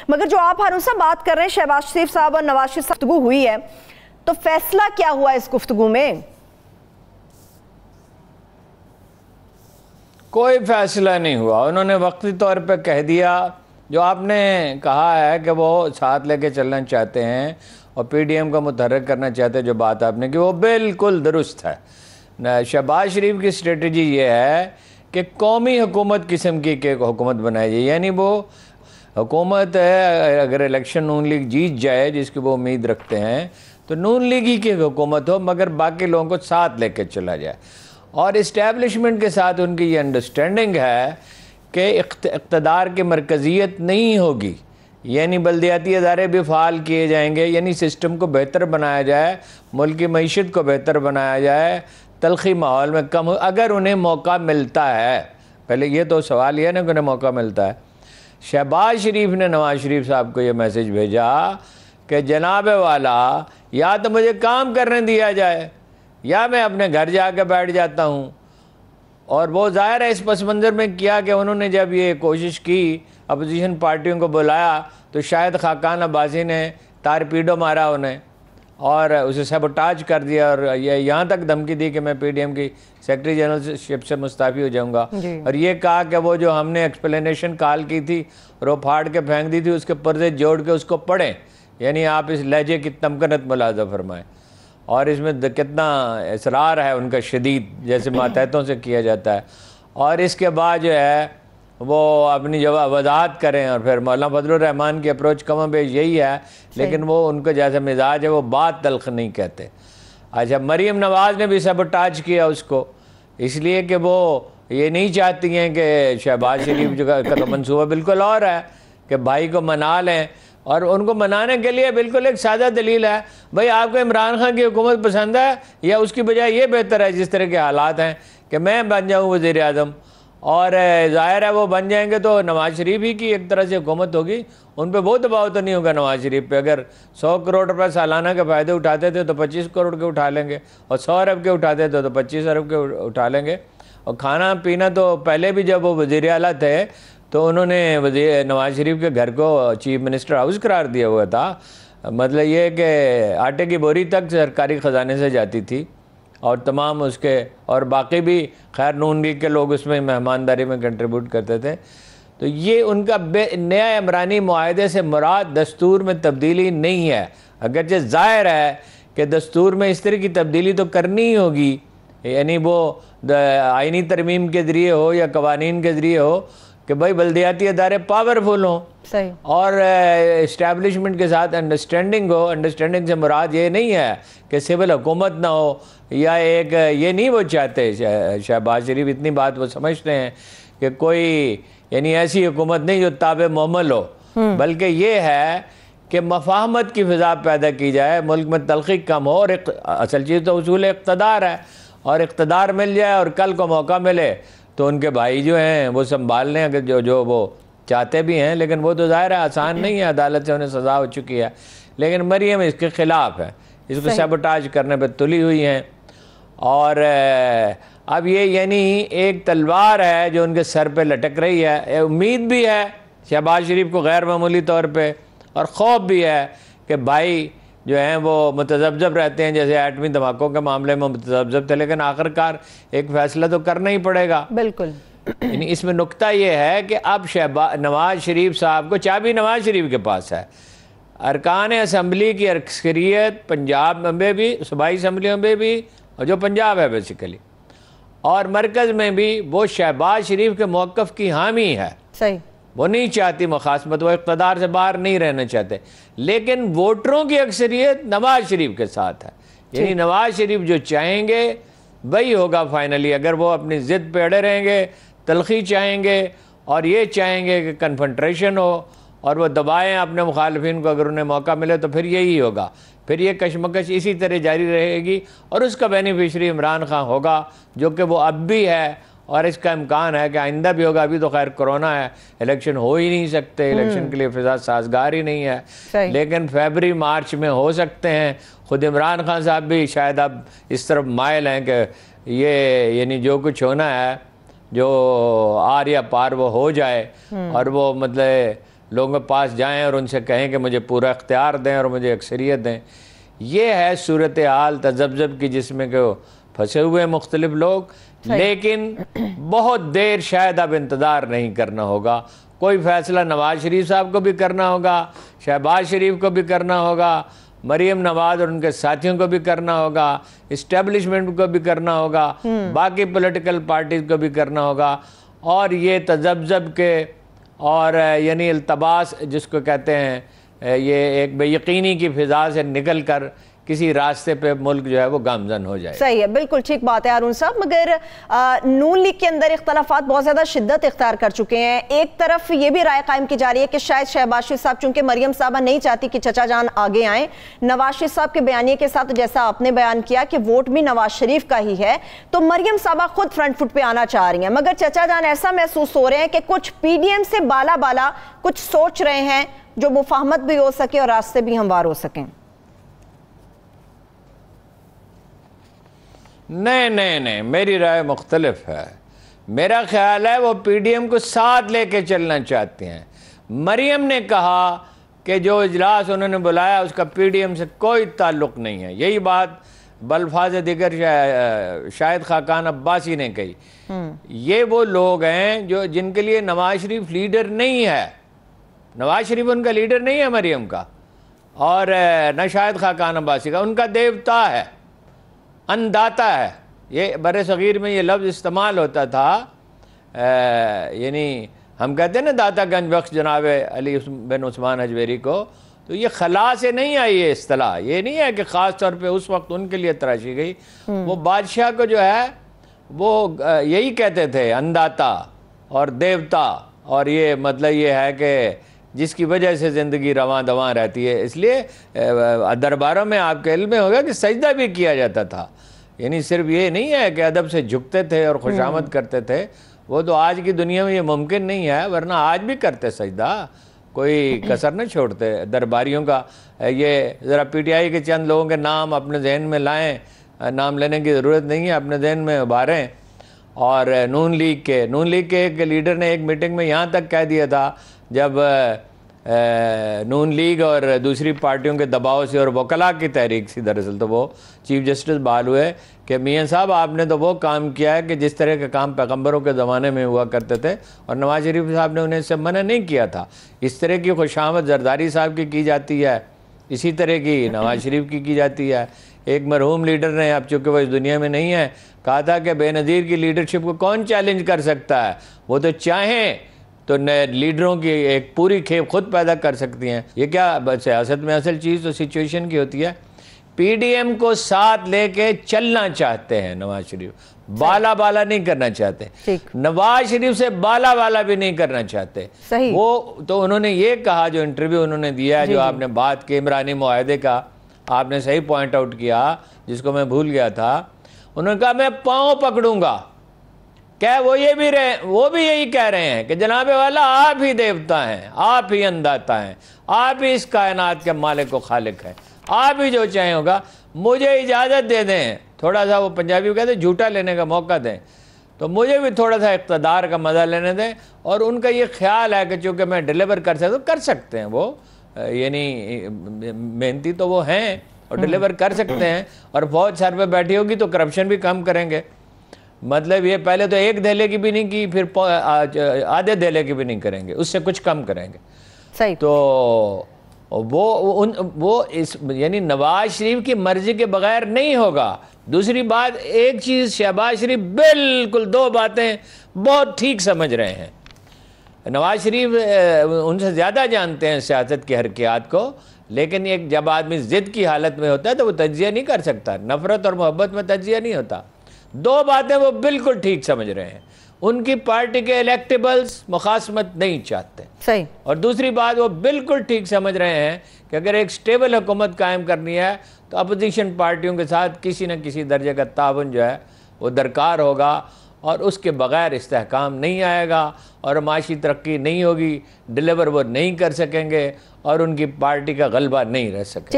मगर जो आप हारून साहब बात कर रहे हैं, शहबाज शरीफ साहब और नवाज शरीफ गुफ्तगू हुई है, तो फैसला क्या हुआ इस गुफ्तगू में? कोई फैसला नहीं हुआ। उन्होंने वक्ती तौर पे कह दिया, जो आपने कहा है कि वो साथ लेके चलना चाहते हैं और पीडीएम को मुतहर्रिक करना चाहते हैं, जो बात आपने की वो बिल्कुल दुरुस्त है। शहबाज शरीफ की स्ट्रेटजी ये है कि कौमी हुकूमत किस्म की हुकूमत बनाई जाए, यानी वो हुकूमत है, अगर इलेक्शन नून लीग जीत जाए जिसकी वो उम्मीद रखते हैं, तो नून लीग ही की हुकूमत हो, मगर बाकी लोगों को साथ लेके चला जाए। और इस्टेब्लिशमेंट के साथ उनकी ये अंडरस्टैंडिंग है कि इक़्तिदार की मरकज़ियत नहीं होगी, यानी बल्दियाती अदारे भी फ़ाल किए जाएंगे, यानी सिस्टम को बेहतर बनाया जाए, मुल्क की मईशत को बेहतर बनाया जाए, तलखी माहौल में कम हो, अगर उन्हें मौका मिलता है। पहले ये तो सवाल ये है ना कि उन्हें मौका मिलता है। शहबाज शरीफ ने नवाज शरीफ साहब को ये मैसेज भेजा कि जनाब वाला, या तो मुझे काम करने दिया जाए या मैं अपने घर जाकर बैठ जाता हूँ। और वो ज़ाहिर है इस पस मंज़र में किया कि उन्होंने जब ये कोशिश की, अपोजिशन पार्टियों को बुलाया, तो शायद खाकान अब्बासी ने तारपीडो मारा उन्हें और उसे सबोटाज कर दिया, और ये यहाँ तक धमकी दी कि मैं पीडीएम की सेक्रेटरी जनरलशिप से मुस्ताफ़ी हो जाऊँगा। और ये कहा कि वो जो हमने एक्सप्लेनेशन कॉल की थी और वो फाड़ के फेंक दी थी, उसके पर्दे जोड़ के उसको पढ़ें, यानी आप इस लहजे की तमकनत मुलाज़ा फरमाएँ। और इसमें कितना इसरार है उनका शदीद, जैसे मातहतों से किया जाता है। और इसके बाद जो है वो अपनी जवाब वजाहत करें, और फिर मौलाना फजलुर रहमान की अप्रोच कम बेश यही है, लेकिन वो उनका जैसा मिजाज है वो बात तल्ख नहीं कहते। अच्छा, मरीम नवाज़ ने भी सबटाज किया उसको, इसलिए कि वो ये नहीं चाहती हैं कि शहबाज शरीफ जो का तो मनसूबा बिल्कुल और है कि भाई को मना लें, और उनको मनाने के लिए बिल्कुल एक सादा दलील है, भाई आपको इमरान खान की हुकूमत पसंद है या उसकी बजाय ये बेहतर है जिस तरह के हालात हैं कि मैं बन जाऊँ वज़ीर आज़म। और ज़ाहिर है वो बन जाएंगे तो नवाज शरीफ ही की एक तरह से हुकूमत होगी, उन पर बहुत दबाव तो नहीं होगा नवाज शरीफ पे। अगर 100 करोड़ रुपये सालाना के फ़ायदे उठाते थे तो 25 करोड़ के उठा लेंगे, और 100 अरब के उठाते थे तो 25 अरब के उठा लेंगे। और खाना पीना तो पहले भी जब वो वज़ीर आला थे तो उन्होंने नवाज शरीफ के घर को चीफ मिनिस्टर हाउस करार दिया हुआ था। मतलब ये कि आटे की बोरी तक सरकारी ख़जाने से जाती थी, और तमाम उसके और बाकी भी खैर नून लीग के लोग उसमें मेहमानदारी में कंट्रीब्यूट करते थे। तो ये उनका नया इमरानी मुआहदे से मुराद दस्तूर में तब्दीली नहीं है, अगरचे ज़ाहिर है कि दस्तूर में इस तरह की तब्दीली तो करनी ही होगी, यानी वो आइनी तरमीम के ज़रिए हो या कवानीन के ज़रिए हो कि भाई बल्दियाती अदारे पावरफुल हों, सही, और इस्टेब्लिशमेंट के साथ अंडरस्टैंडिंग हो। अंडरस्टैंडिंग से मुराद ये नहीं है कि सिविल हुकूमत ना हो, या एक ये नहीं वो चाहते शहबाज शरीफ, इतनी बात वो समझते हैं कि कोई यानी ऐसी हुकूमत नहीं जो ताबे मोमल हो, बल्कि ये है कि मफाहमत की फ़िज़ा पैदा की जाए, मुल्क में तलखी कम हो, और असल चीज़ तो उसूल इक़्तिदार है, और इक़्तिदार मिल जाए और कल को मौका मिले तो उनके भाई जो हैं वो संभाल लें, अगर जो वो चाहते भी हैं। लेकिन वो तो ज़ाहिर है आसान नहीं है, अदालत से उन्हें सज़ा हो चुकी है। लेकिन मरीम इसके ख़िलाफ़ है, इसको सबोटाज करने पर तुली हुई हैं। और अब ये यानी एक तलवार है जो उनके सर पे लटक रही है। उम्मीद भी है शहबाज शरीफ को गैर मामूली तौर पे, और खौफ भी है कि भाई जो हैं वो मुतज़ब्ज़ब रहते हैं, जैसे एटमी धमाकों के मामले में मुतज़ब्ज़ब थे, लेकिन आखिरकार एक फ़ैसला तो करना ही पड़ेगा। बिल्कुल। यानी इसमें नुक्ता ये है कि अब नवाज शरीफ साहब को चाबी नवाज शरीफ के पास है। अरकान असम्बली की अक्सरियत पंजाब में भी, सूबाई असम्बलियों में भी, और जो पंजाब है बेसिकली, और मरकज़ में भी, वो शहबाज शरीफ के मौक़िफ़ की हामी है। सही, वो नहीं चाहती मुखासमत, वो इक़्तिदार से बाहर नहीं रहना चाहते, लेकिन वोटरों की अक्सरियत नवाज शरीफ के साथ है। यानी नवाज शरीफ जो चाहेंगे वही होगा फाइनली। अगर वो अपनी ज़िद पे अड़े रहेंगे, तलखी चाहेंगे और ये चाहेंगे कि कन्फंट्रेशन हो और वो दबाएं अपने मुखालिफिन को, अगर उन्हें मौका मिले तो फिर यही होगा। फिर ये कशमकश इसी तरह जारी रहेगी, और उसका बेनिफिशरी इमरान खान होगा, जो कि वो अब भी है, और इसका इम्कान है कि आइंदा भी होगा। अभी तो खैर कोरोना है, इलेक्शन हो ही नहीं सकते, इलेक्शन के लिए फिजा साजगार ही नहीं है, लेकिन फरवरी मार्च में हो सकते हैं। ख़ुद इमरान खान साहब भी शायद अब इस तरफ माइल हैं कि ये यानी जो कुछ होना है, जो आर या पार वो हो जाए, और वो मतलब लोगों के पास जाएं और उनसे कहें कि मुझे पूरा इख्तियार दें और मुझे अक्सरियत दें। ये है सूरत हाल तजब्जब की, जिसमें कि फंसे हुए मुख्तलिफ लोग। लेकिन बहुत देर शायद अब इंतज़ार नहीं करना होगा। कोई फ़ैसला नवाज शरीफ साहब को भी करना होगा, शहबाज शरीफ को भी करना होगा, मरीम नवाज और उनके साथियों को भी करना होगा, इस्टेब्लिशमेंट को भी करना होगा, बाकी पॉलिटिकल पार्टीज को भी करना होगा। और ये तजब्जब के और यानी इल्तबास जिसको कहते हैं, ये एक बेयकीनी की फ़िज़ा से निकल कर किसी रास्ते पे मुल्क जो है वो गामजन हो जाए। सही है, बिल्कुल ठीक बात है अरुण साहब। मगर नून लीग के अंदर इख्तलाफात बहुत ज़्यादा शिद्दत इख्तियार कर चुके हैं। एक तरफ ये भी राय कायम की जा रही है कि शायद शहबाज शरीफ साहब, चूंकि मरियम साहबा नहीं चाहती कि चचा जान आगे आए, नवाज शरीफ साहब के बयानिए के साथ जैसा आपने बयान किया कि वोट भी नवाज शरीफ का ही है, तो मरियम साहबा खुद फ्रंट फुट पे आना चाह रही हैं। मगर चचा जान ऐसा महसूस हो रहे हैं कि कुछ PDM से बाला बाला कुछ सोच रहे हैं जो मुफाहमत भी हो सके और रास्ते भी हमवार हो सकें। नहीं, मेरी राय मुख्तलिफ है। मेरा ख्याल है वो PDM को साथ लेके चलना चाहते हैं। मरियम ने कहा कि जो इजलास उन्होंने बुलाया उसका PDM से कोई ताल्लुक़ नहीं है। यही बात बल्फाज दिगर शायद खाकान अब्बासी ने कही। ये वो लोग हैं जो जिनके लिए नवाज शरीफ लीडर नहीं है। नवाज शरीफ उनका लीडर नहीं है मरियम का, और न शायद खाकान अब्बासी का, उनका देवता है, अन्नदाता है। ये बड़े सग़ीर में ये लफ्ज़ इस्तेमाल होता था, यानी हम कहते हैं ना दाता गंज बख्श जनाब अली बिन उस्मान अजमेरी को, तो ये खला से नहीं आई ये इस्तिलाह। ये नहीं है कि ख़ास तौर पे उस वक्त उनके लिए तराशी गई। वो बादशाह को जो है वो यही कहते थे, अन्नदाता और देवता। और ये मतलब ये है कि जिसकी वजह से ज़िंदगी रवां दवां रहती है। इसलिए दरबारों में आपके इल्म में होगा कि सजदा भी किया जाता था। यानी सिर्फ ये नहीं है कि अदब से झुकते थे और खुशामद करते थे, वो तो आज की दुनिया में ये मुमकिन नहीं है, वरना आज भी करते सजदा, कोई कसर न छोड़ते दरबारियों का। ये ज़रा PTI के चंद लोगों के नाम अपने जहन में लाएँ, नाम लेने की ज़रूरत नहीं है, अपने जहन में उभारें। और नून लीग के एक लीडर ने एक मीटिंग में यहाँ तक कह दिया था, जब नून लीग और दूसरी पार्टियों के दबाव से और वकला की तहरीक थी दरअसल, तो वो चीफ जस्टिस बहाल हुए कि मियाँ साहब आपने तो वो काम किया है कि जिस तरह के काम पैगम्बरों के ज़माने में हुआ करते थे, और नवाज शरीफ साहब ने उन्हें इससे मना नहीं किया था। इस तरह की खुशामद जरदारी साहब की जाती है, इसी तरह की नवाज शरीफ की जाती है। एक मरहूम लीडर ने, अब चूँकि वो इस दुनिया में नहीं है, कहा था कि बेनज़ीर की लीडरशिप को कौन चैलेंज कर सकता है, वो तो चाहें तो नए लीडरों की एक पूरी खेप खुद पैदा कर सकती हैं। ये क्या सियासत में असल चीज़ तो सिचुएशन की होती है। PDM को साथ लेके चलना चाहते हैं नवाज शरीफ, बाला बाला नहीं करना चाहते, नवाज शरीफ से बाला बाला भी नहीं करना चाहते। सही। वो तो उन्होंने ये कहा, जो इंटरव्यू उन्होंने दिया है, जो आपने बात की इमरानी मुआहदे का, आपने सही पॉइंट आउट किया, जिसको मैं भूल गया था। उन्होंने कहा मैं पाँव पकड़ूंगा। क्या वो भी यही कह रहे हैं कि जनाबे वाला आप ही देवता हैं, आप ही अन्नदाता हैं, आप ही इस कायनात के मालिक व खालिक हैं, आप ही जो चाहें होगा, मुझे इजाज़त दे दें, थोड़ा सा, वो पंजाबी कहते हैं, झूठा लेने का मौका दें, तो मुझे भी थोड़ा सा इक़्तिदार का मज़ा लेने दें। और उनका ये ख्याल है कि चूँकि मैं डिलीवर कर सकता हूँ, कर सकते हैं वो, यानी मेहनती तो वो हैं और डिलीवर कर सकते हैं। और फौज सर पे बैठी होगी तो करप्शन भी कम करेंगे। मतलब ये पहले तो एक धेले की भी नहीं की, फिर आधे धेले की भी नहीं करेंगे, उससे कुछ कम करेंगे। सही। तो वो इस यानी नवाज शरीफ की मर्जी के बगैर नहीं होगा। दूसरी बात, एक चीज़ शहबाज शरीफ बिल्कुल, दो बातें बहुत ठीक समझ रहे हैं। नवाज शरीफ उनसे ज़्यादा जानते हैं सियासत की हरकियात को, लेकिन एक जब आदमी ज़िद की हालत में होता है तो वो तज्जिया नहीं कर सकता। नफ़रत और मोहब्बत में तज्जिया नहीं होता। दो बातें वो बिल्कुल ठीक समझ रहे हैं। उनकी पार्टी के इलेक्टेबल्स मुखासमत नहीं चाहते। सही। और दूसरी बात, वो बिल्कुल ठीक समझ रहे हैं कि अगर एक स्टेबल हुकूमत कायम करनी है तो अपोजिशन पार्टियों के साथ किसी न किसी दर्जे का ताउन जो है वो दरकार होगा, और उसके बग़ैर इस्तेहकाम नहीं आएगा और माशी तरक्की नहीं होगी, डिलीवर वो नहीं कर सकेंगे और उनकी पार्टी का गलबा नहीं रह सकेगा।